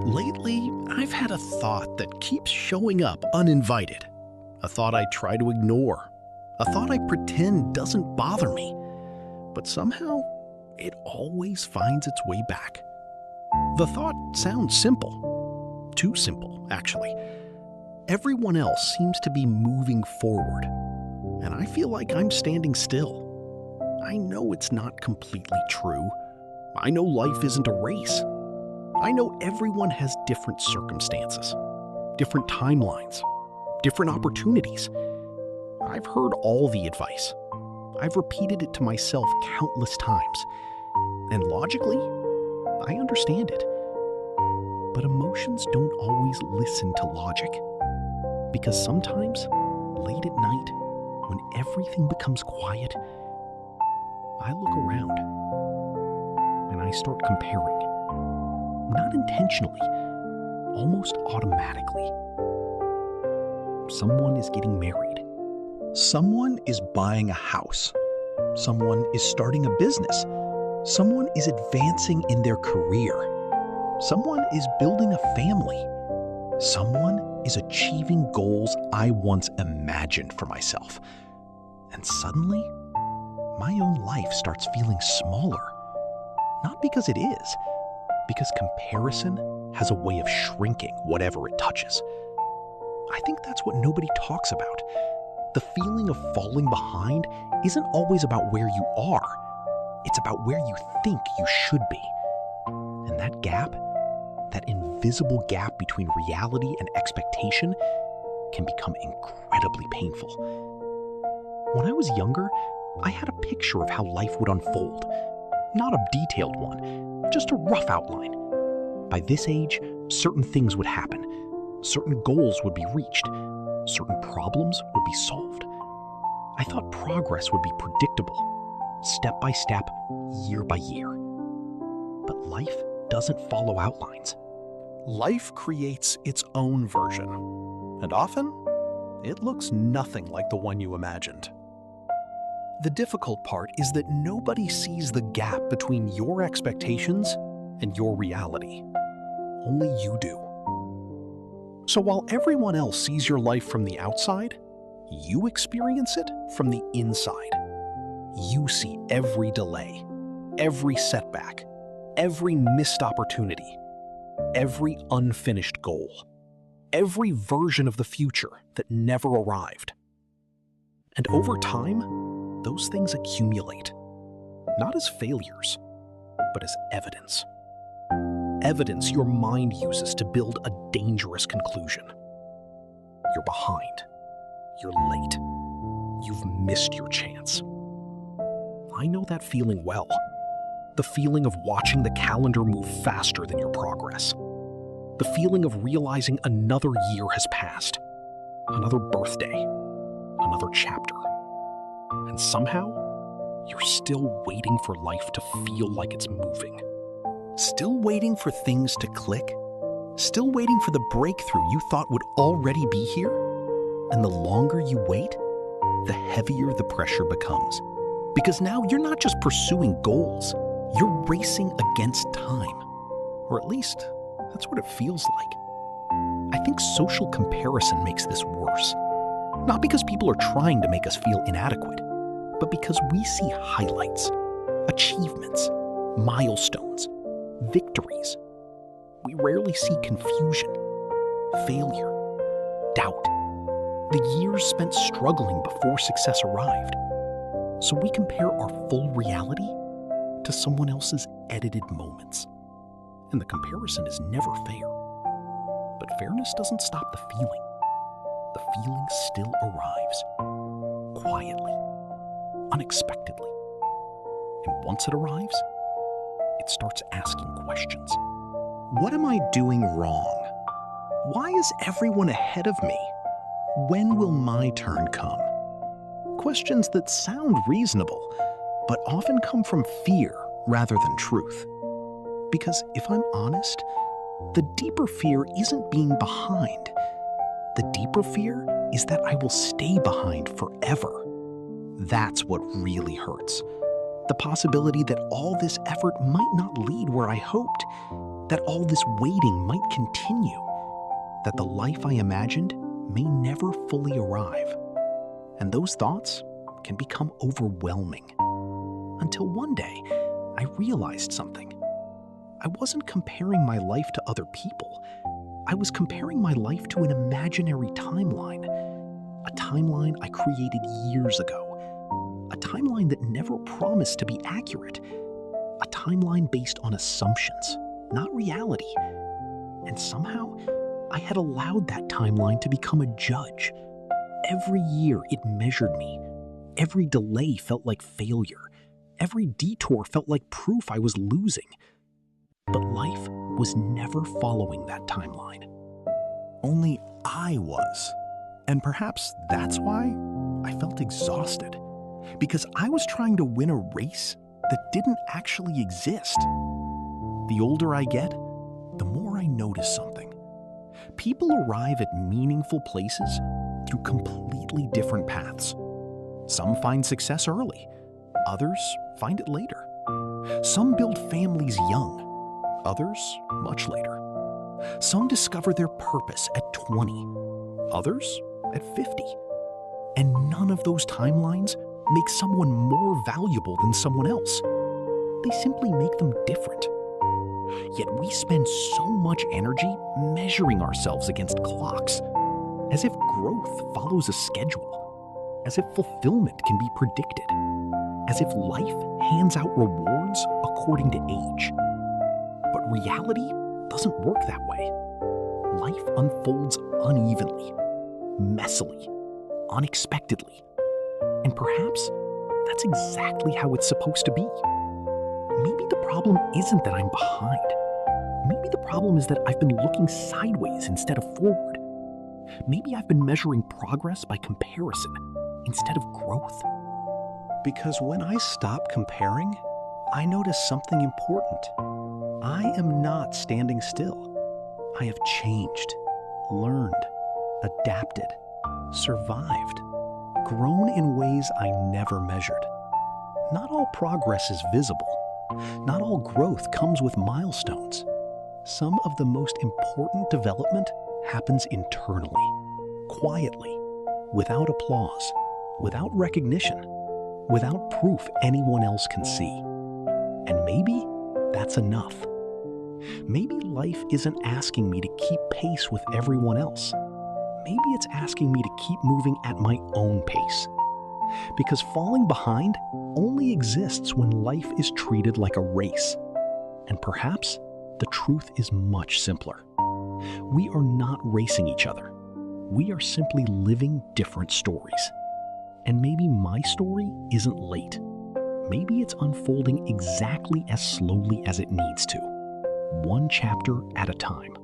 Lately, I've had a thought that keeps showing up uninvited. A thought I try to ignore. A thought I pretend doesn't bother me. But somehow, it always finds its way back. The thought sounds simple. Too simple, actually. Everyone else seems to be moving forward, and I feel like I'm standing still. I know it's not completely true. I know life isn't a race. I know everyone has different circumstances, different timelines, different opportunities. I've heard all the advice. I've repeated it to myself countless times. And logically, I understand it. But emotions don't always listen to logic. Because sometimes, late at night, when everything becomes quiet, I look around and I start comparing. Not intentionally, almost automatically. Someone is getting married. Someone is buying a house. Someone is starting a business. Someone is advancing in their career. Someone is building a family. Someone is achieving goals I once imagined for myself. And suddenly, my own life starts feeling smaller. Not because it is, because comparison has a way of shrinking whatever it touches. I think that's what nobody talks about. The feeling of falling behind isn't always about where you are. It's about where you think you should be. And that gap, that invisible gap between reality and expectation, can become incredibly painful. When I was younger, I had a picture of how life would unfold. Not a detailed one, just a rough outline. By this age, certain things would happen. Certain goals would be reached. Certain problems would be solved. I thought progress would be predictable, step by step, year by year. But life doesn't follow outlines. Life creates its own version, and often, it looks nothing like the one you imagined. The difficult part is that nobody sees the gap between your expectations and your reality. Only you do. So while everyone else sees your life from the outside, you experience it from the inside. You see every delay, every setback, every missed opportunity, every unfinished goal, every version of the future that never arrived. And over time, those things accumulate, not as failures, but as evidence. Evidence your mind uses to build a dangerous conclusion. You're behind. You're late. You've missed your chance. I know that feeling well. The feeling of watching the calendar move faster than your progress. The feeling of realizing another year has passed. Another birthday. Another chapter. And somehow, you're still waiting for life to feel like it's moving. Still waiting for things to click. Still waiting for the breakthrough you thought would already be here. And the longer you wait, the heavier the pressure becomes. Because now you're not just pursuing goals, you're racing against time. Or at least, that's what it feels like. I think social comparison makes this worse. Not because people are trying to make us feel inadequate, but because we see highlights, achievements, milestones, victories. We rarely see confusion, failure, doubt, the years spent struggling before success arrived. So we compare our full reality to someone else's edited moments. And the comparison is never fair. But fairness doesn't stop the feeling. The feeling still arrives, quietly, unexpectedly. And once it arrives, it starts asking questions. What am I doing wrong? Why is everyone ahead of me? When will my turn come? Questions that sound reasonable, but often come from fear rather than truth. Because if I'm honest, the deeper fear isn't being behind. The deeper fear is that I will stay behind forever. That's what really hurts. The possibility that all this effort might not lead where I hoped, that all this waiting might continue, that the life I imagined may never fully arrive. And those thoughts can become overwhelming. Until one day, I realized something. I wasn't comparing my life to other people. I was comparing my life to an imaginary timeline. A timeline I created years ago. A timeline that never promised to be accurate. A timeline based on assumptions, not reality. And somehow, I had allowed that timeline to become a judge. Every year it measured me. Every delay felt like failure. Every detour felt like proof I was losing. But life was never following that timeline. Only I was. And perhaps that's why I felt exhausted. Because I was trying to win a race that didn't actually exist. The older I get, the more I notice something. People arrive at meaningful places through completely different paths. Some find success early, others find it later. Some build families young, others much later. Some discover their purpose at 20, others at 50. And none of those timelines make someone more valuable than someone else. They simply make them different. Yet we spend so much energy measuring ourselves against clocks, as if growth follows a schedule, as if fulfillment can be predicted, as if life hands out rewards according to age. But reality doesn't work that way. Life unfolds unevenly, messily, unexpectedly. And perhaps that's exactly how it's supposed to be. Maybe the problem isn't that I'm behind. Maybe the problem is that I've been looking sideways instead of forward. Maybe I've been measuring progress by comparison instead of growth. Because when I stop comparing, I notice something important. I am not standing still. I have changed, learned, adapted, survived, grown in ways I never measured. Not all progress is visible. Not all growth comes with milestones. Some of the most important development happens internally, quietly, without applause, without recognition, without proof anyone else can see. And maybe that's enough. Maybe life isn't asking me to keep pace with everyone else. Maybe it's asking me to keep moving at my own pace. Because falling behind only exists when life is treated like a race. And perhaps the truth is much simpler. We are not racing each other. We are simply living different stories. And maybe my story isn't late. Maybe it's unfolding exactly as slowly as it needs to, one chapter at a time.